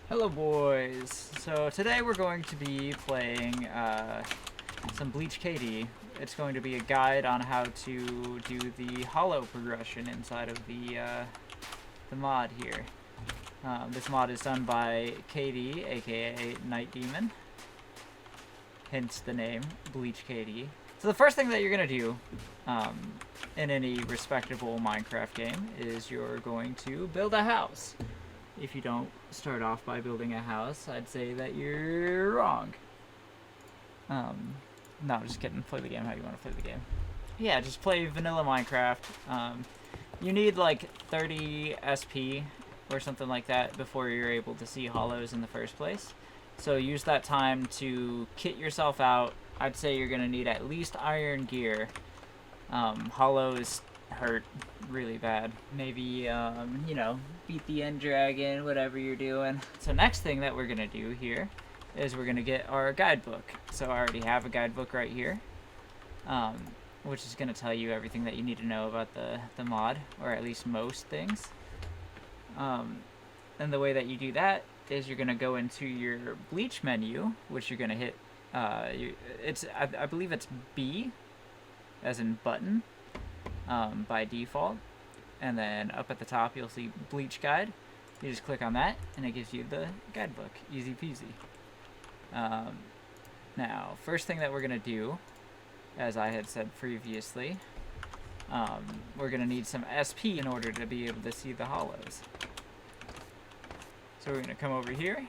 Hello boys! So today we're going to be playing some Bleach KD. It's going to be a guide on how to do the hollow progression inside of the mod here. This mod is done by KD, aka Night Demon. Hence the name, Bleach KD. So the first thing that you're going to do in any respectable Minecraft game is you're going to build a house. If you don't start off by building a house, I'd say that you're wrong. No, just kidding. Play the game how you want to play the game. Yeah, just play vanilla Minecraft. You need like 30 SP or something like that before you're able to see hollows in the first place. So use that time to kit yourself out. I'd say you're going to need at least iron gear. Hollows hurt really bad. Maybe, you know, beat the end dragon, whatever you're doing. So next thing that we're going to do here is we're going to get our guidebook. So I already have a guidebook right here, which is going to tell you everything that you need to know about the mod, or at least most things. And the way that you do that is you're going to go into your Bleach menu, which you're going to hit, I believe it's B, as in button. By default, and then up at the top you'll see Bleach Guide. You just click on that and it gives you the guidebook. Easy peasy. Now, first thing that we're going to do, as I had said previously, we're going to need some SP in order to be able to see the hollows. So we're going to come over here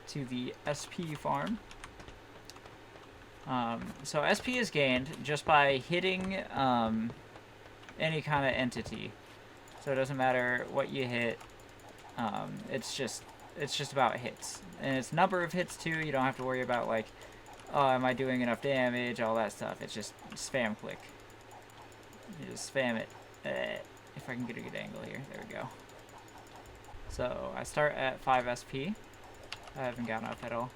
to the SP farm. So SP is gained just by hitting any kind of entity. So it doesn't matter what you hit. It's just about hits, and it's number of hits too. You don't have to worry about like, oh, am I doing enough damage? All that stuff. It's just spam click. You just spam it. If I can get a good angle here, there we go. So I start at 5 SP. I haven't gone up at all.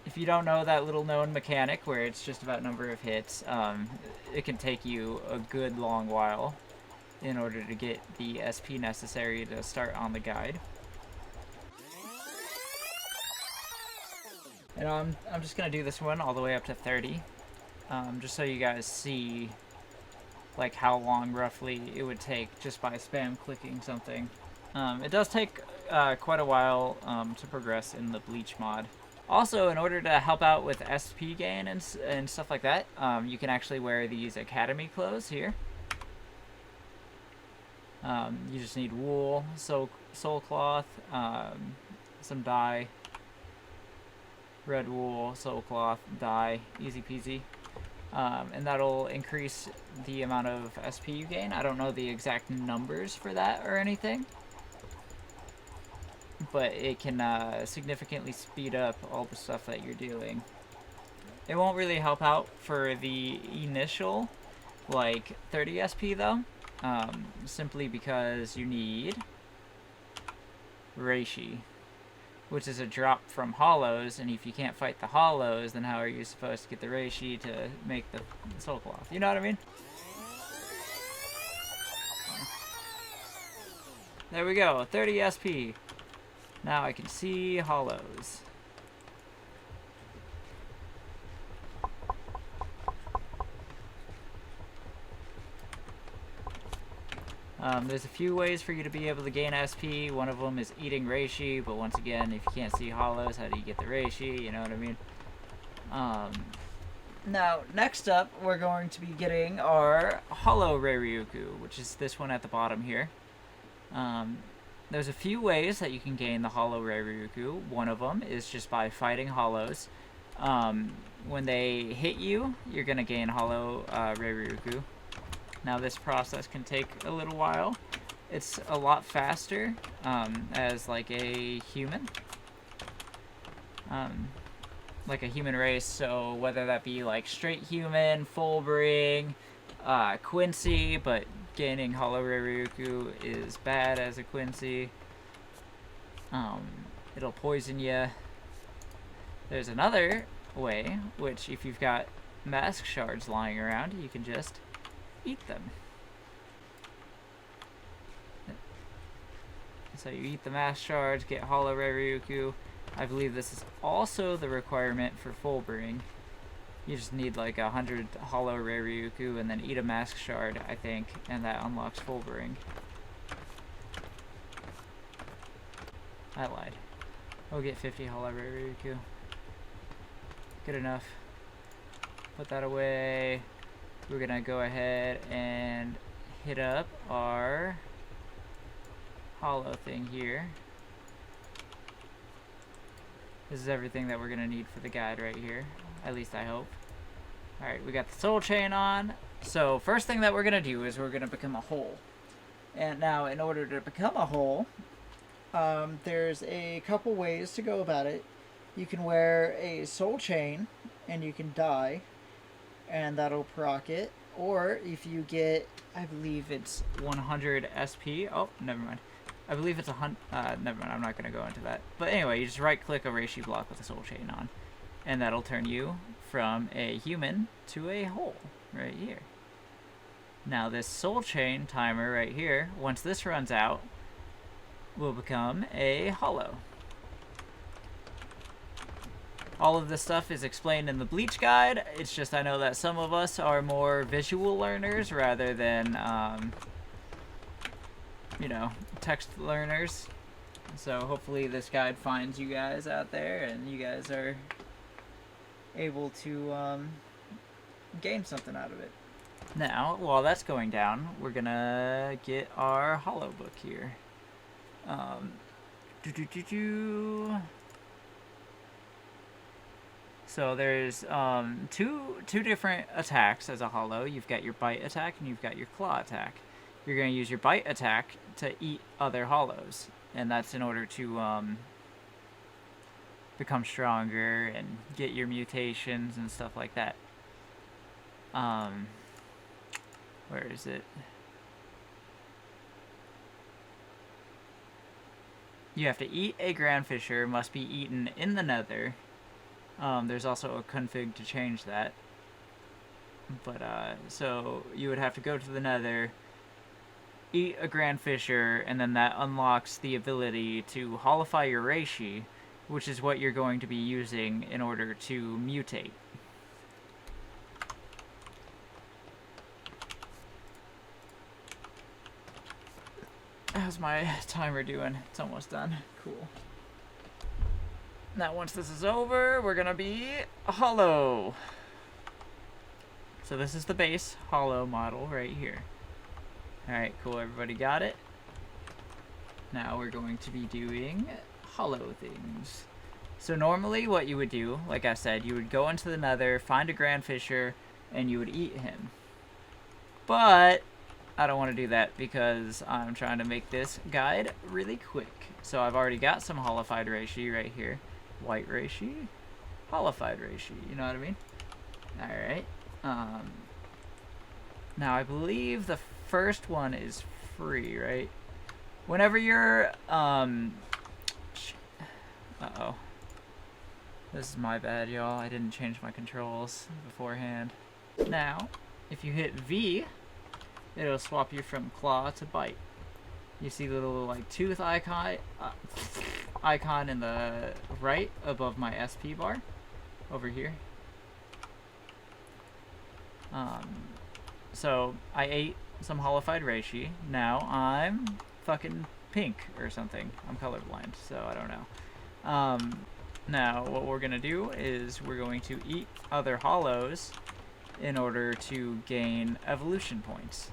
If you don't know that little known mechanic where it's just about number of hits, it can take you a good long while in order to get the SP necessary to start on the guide. And I'm just going to do this one all the way up to 30, just so you guys see like how long roughly it would take just by spam clicking something. It does take quite a while to progress in the Bleach mod. Also, in order to help out with SP gain and stuff like that, you can actually wear these academy clothes here. You just need wool, soul cloth, some dye, red wool, soul cloth, dye, easy peasy. And that'll increase the amount of SP you gain. I don't know the exact numbers for that or anything, but it can significantly speed up all the stuff that you're doing. It won't really help out for the initial, like, 30 SP though, simply because you need Reishi, which is a drop from hollows, and if you can't fight the hollows, then how are you supposed to get the Reishi to make the soul cloth? You know what I mean? There we go, 30 SP. Now I can see hollows. There's a few ways for you to be able to gain SP. One of them is eating Reishi, but once again, if you can't see hollows, how do you get the Reishi? You know what I mean? Now, next up, we're going to be getting our Hollow Ryuku, which is this one at the bottom here. There's a few ways that you can gain the Hollow Ryuku. One of them is just by fighting hollows. When they hit you, you're going to gain Hollow Ryuku. Now this process can take a little while. It's a lot faster as like a human. Like a human race, so whether that be like straight human, full bring, Quincy, but gaining Hollow Ryuku is bad as a Quincy. It'll poison you. There's another way, which if you've got mask shards lying around, you can just eat them. So you eat the mask shards, get hollow rare Ryuku. I believe this is also the requirement for full bring. You just need like 100 hollow rare Ryuku and then eat a mask shard, I think, and that unlocks full bring. I lied. We'll get 50 hollow rare Ryuku. Good enough. Put that away. We're gonna go ahead and hit up our hollow thing here. This is everything that we're gonna need for the guide right here. At least I hope. Alright, we got the soul chain on. So first thing that we're gonna do is we're gonna become a whole. And now in order to become a whole, there's a couple ways to go about it. You can wear a soul chain and you can die, and that'll proc it. Or if you get, I believe it's 100 SP. Oh, never mind. I believe it's 100. Never mind. I'm not going to go into that. But anyway, you just right click a reishi block with a soul chain on, and that'll turn you from a human to a whole right here. Now this soul chain timer right here, once this runs out, will become a hollow. All of this stuff is explained in the Bleach guide. It's just I know that some of us are more visual learners rather than, you know, text learners. So hopefully this guide finds you guys out there and you guys are able to gain something out of it. Now, while that's going down, we're gonna get our hollow book here. So there's two different attacks as a hollow. You've got your bite attack and you've got your claw attack. You're going to use your bite attack to eat other hollows, and that's in order to become stronger and get your mutations and stuff like that. Where is it? You have to eat a Grandfisher, must be eaten in the Nether. There's also a config to change that. But, so you would have to go to the Nether, eat a Grandfisher, and then that unlocks the ability to hollify your reishi, which is what you're going to be using in order to mutate. How's my timer doing? It's almost done. Cool. Now once this is over, we're gonna be a hollow. So this is the base hollow model right here. Alright, cool, everybody got it? Now we're going to be doing hollow things. So normally what you would do, like I said, you would go into the Nether, find a Grandfisher, and you would eat him. But I don't want to do that because I'm trying to make this guide really quick. So I've already got some hollified reishi right here. White reishi, hollified reishi, you know what I mean? Alright. Now I believe the first one is free, right? Whenever you're, uh-oh. This is my bad, y'all. I didn't change my controls beforehand. Now, if you hit V, it'll swap you from claw to bite. You see the little like tooth icon in the right above my SP bar over here. So I ate some hollified reishi. Now I'm fucking pink or something. I'm colorblind, so I don't know. Now what we're gonna do is we're going to eat other hollows in order to gain evolution points.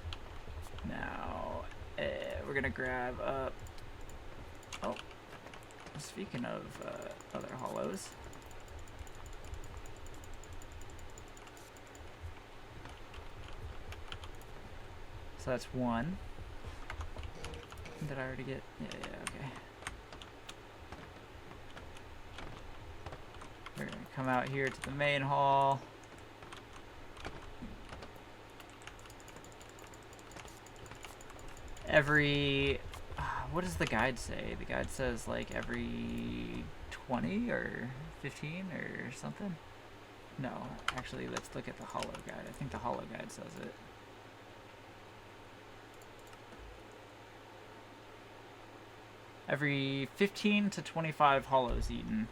Now we're gonna grab up. Oh, speaking of other hollows. So that's one. Did I already get? Yeah, okay. We're gonna come out here to the main hall. Every, what does the guide say? The guide says like every 20 or 15 or something? No, actually let's look at the hollow guide. I think the hollow guide says it. every 15 to 25 hollows eaten.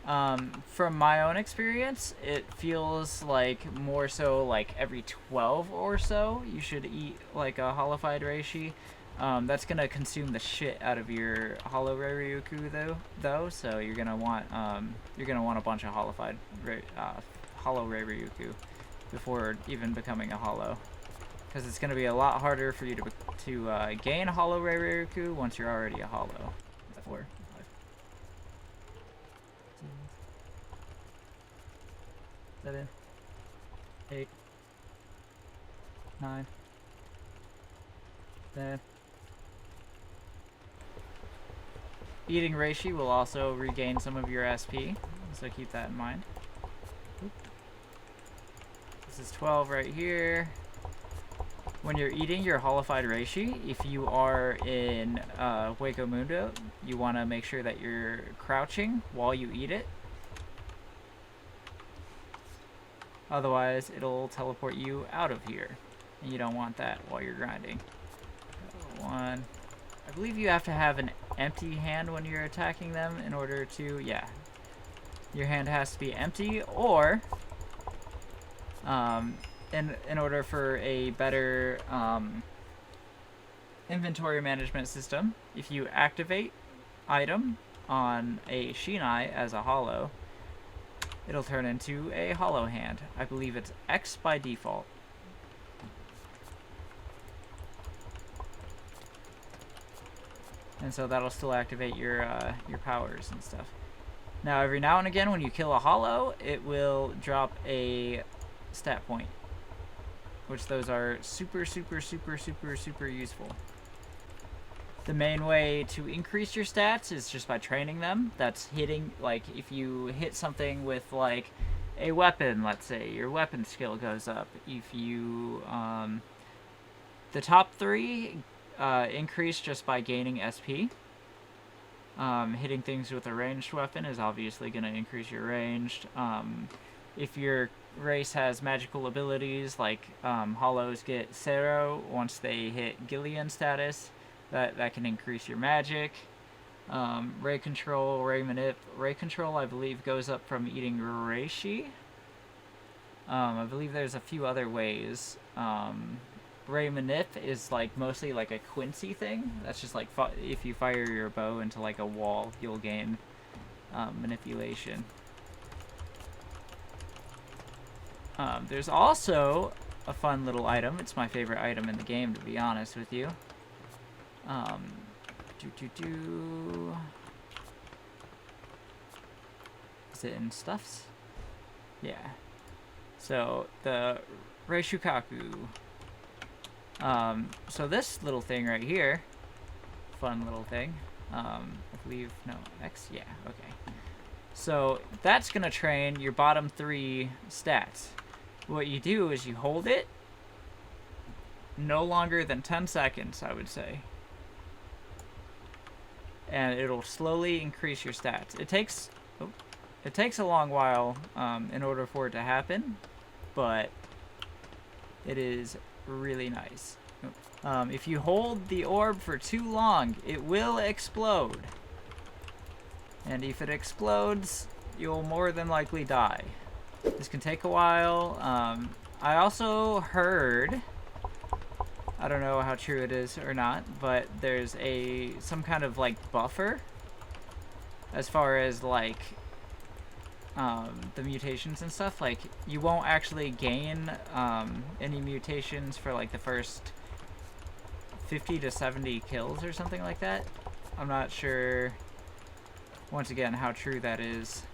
From my own experience, it feels like more so like every 12 or so you should eat like a hollowified reishi. That's gonna consume the shit out of your hollow Ryuku though. So you're gonna want a bunch of hollow Ryuku before even becoming a hollow, because it's gonna be a lot harder for you to gain hollow Ryuku once you're already a hollow. 4, 5, 7, 8, 9, 10. Eating reishi will also regain some of your SP, so keep that in mind. This is 12 right here. When you're eating your hollowified reishi, if you are in Hueco Mundo, you want to make sure that you're crouching while you eat it. Otherwise, it'll teleport you out of here, and you don't want that while you're grinding. 1. I believe you have to have an empty hand when you're attacking them in order to, yeah. Your hand has to be empty, or in order for a better inventory management system, if you activate item on a Shinai as a hollow, it'll turn into a hollow hand. I believe it's X by default. And so that'll still activate your powers and stuff. Now, every now and again, when you kill a hollow, it will drop a stat point, which those are super, super, super, super, super useful. The main way to increase your stats is just by training them. That's hitting, like, if you hit something with, like, a weapon, let's say, your weapon skill goes up. If you, the top 3 increase just by gaining SP. Hitting things with a ranged weapon is obviously going to increase your ranged. If your race has magical abilities, like hollows get Zero once they hit Gillian status, that can increase your magic. Ray control, ray manip. Ray control, I believe, goes up from eating reishi. I believe there's a few other ways. Ray manip is like mostly like a Quincy thing. That's just like if you fire your bow into like a wall, you'll gain manipulation. There's also a fun little item. It's my favorite item in the game, to be honest with you. Is it in stuffs? Yeah. So the Reishukaku. So this little thing right here, fun little thing, I believe, no, X, yeah, okay. So that's gonna train your bottom 3 stats. What you do is you hold it no longer than 10 seconds, I would say. And it'll slowly increase your stats. It takes a long while in order for it to happen, but it is really nice. If you hold the orb for too long, it will explode. And if it explodes, you'll more than likely die. This can take a while. I also heard, I don't know how true it is or not, but there's some kind of like buffer as far as like the mutations and stuff. Like, you won't actually gain any mutations for like the first 50 to 70 kills or something like that. I'm not sure, once again, how true that is.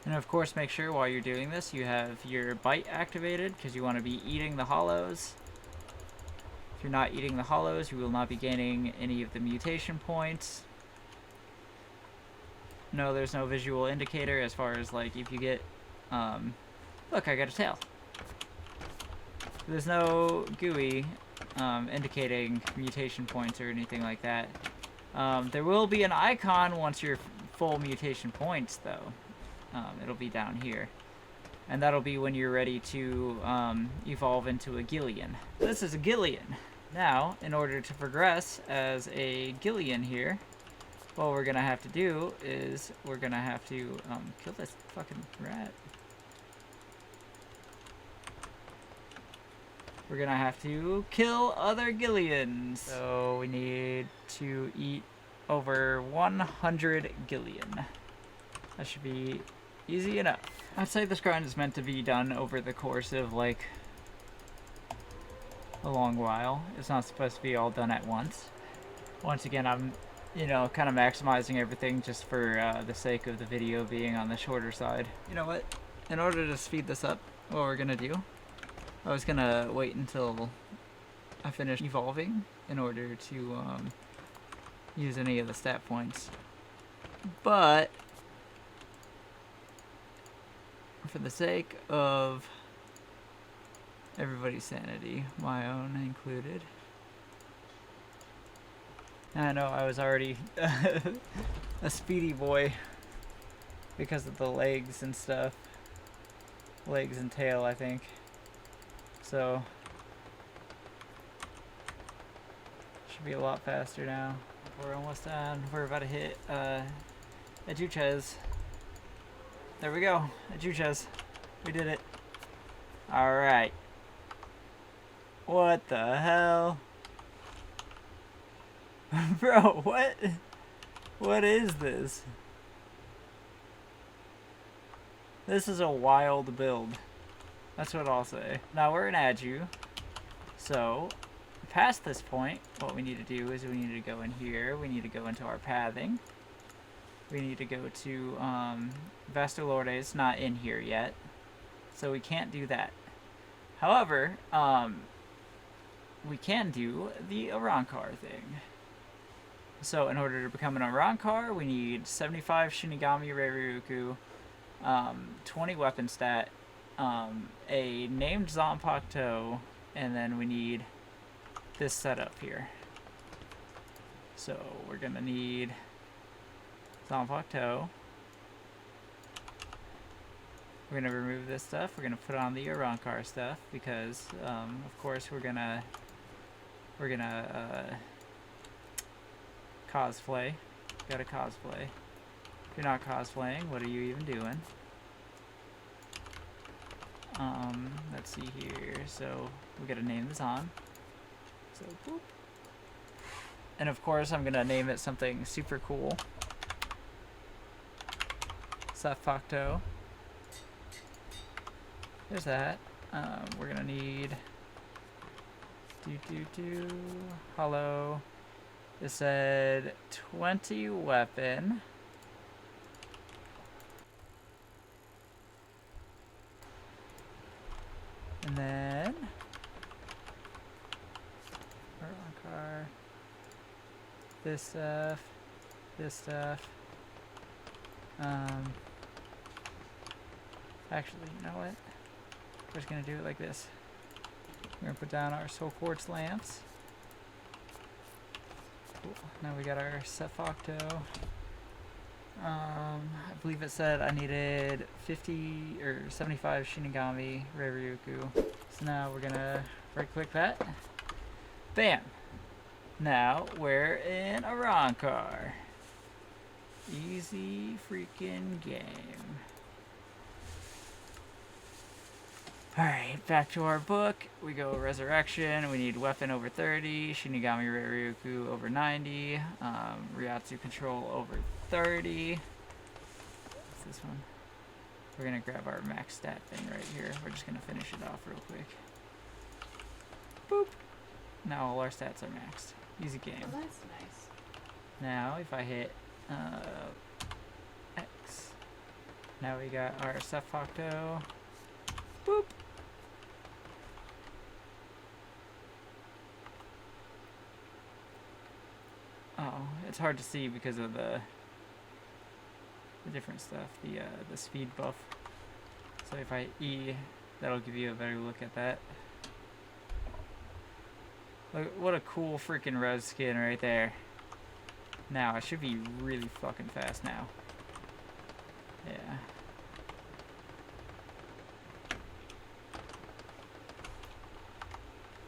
And of course, make sure while you're doing this you have your bite activated, because you want to be eating the hollows. If you're not eating the hollows, you will not be gaining any of the mutation points. No, there's no visual indicator as far as like if you get, look, I got a tail. There's no GUI indicating mutation points or anything like that. There will be an icon once you're full mutation points, though. It'll be down here. And that'll be when you're ready to evolve into a Gillian. This is a Gillian. Now, in order to progress as a Gillian here, what we're gonna have to do is we're gonna have to kill this fucking rat. We're gonna have to kill other Gillians. So we need to eat over 100 Gillian. That should be easy enough. I'd say this grind is meant to be done over the course of like a long while. It's not supposed to be all done at once. Once again, I'm, you know, kind of maximizing everything just for the sake of the video being on the shorter side. You know what? In order to speed this up, what we're gonna do, I was gonna wait until I finish evolving in order to use any of the stat points. But for the sake of everybody's sanity, my own included. I know I was already a speedy boy because of the legs and stuff. Legs and tail, I think. So should be a lot faster now. We're almost done. We're about to hit Adjuchas. There we go. Adjuchas. We did it. Alright. What the hell? Bro, what? What is this? This is a wild build. That's what I'll say. Now we're in Adju. So, past this point, what we need to do is we need to go in here. We need to go into our pathing. We need to go to Vastalordes, not in here yet. So we can't do that. However, we can do the Arrancar thing. So in order to become an Arrancar, we need 75 Shinigami Ryuku, 20 weapon stat, a named Zanpakuto, and then we need this setup here. So we're gonna need Zanpakuto. We're gonna remove this stuff. We're gonna put on the Arrancar stuff because, of course, we're gonna cosplay. Gotta cosplay. If you're not cosplaying, what are you even doing? Let's see here. So we gotta name this on. So boop. And of course, I'm gonna name it something super cool. Zanpakuto. There's that. We're gonna need hollow. It said 20 weapon. And then Arrancar. This stuff. This stuff. Actually, you know what? We're just gonna do it like this. We're gonna put down our soul quartz lamps. Cool. Now we got our Zanpakuto. I believe it said I needed 50 or 75 Shinigami Ryuku. So now we're gonna right click that. Bam! Now we're in Arrancar. Easy freaking game. Alright, back to our book. We go Resurrection. We need weapon over 30, Shinigami Ryuku over 90, Ryatsu control over 30. What's this one? We're gonna grab our max stat thing right here. We're just gonna finish it off real quick. Boop! Now all our stats are maxed. Easy game. Oh, that's nice. Now if I hit X, now we got our Zanpakuto. Boop! Oh, it's hard to see because of the different stuff, the speed buff. So if I E, that'll give you a better look at that. Look, what a cool freaking res skin right there. Now, I should be really fucking fast now. Yeah.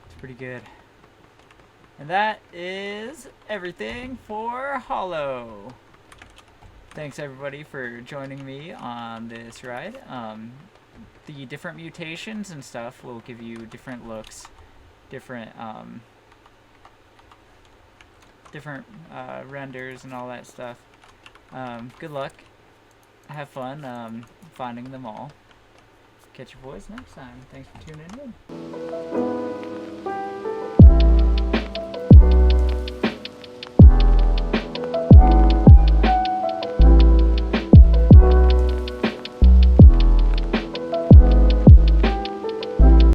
It's pretty good. And that is everything for Hollow. Thanks everybody for joining me on this ride. The different mutations and stuff will give you different looks, different renders and all that stuff. Good luck. Have fun finding them all. Catch you boys next time. Thanks for tuning in.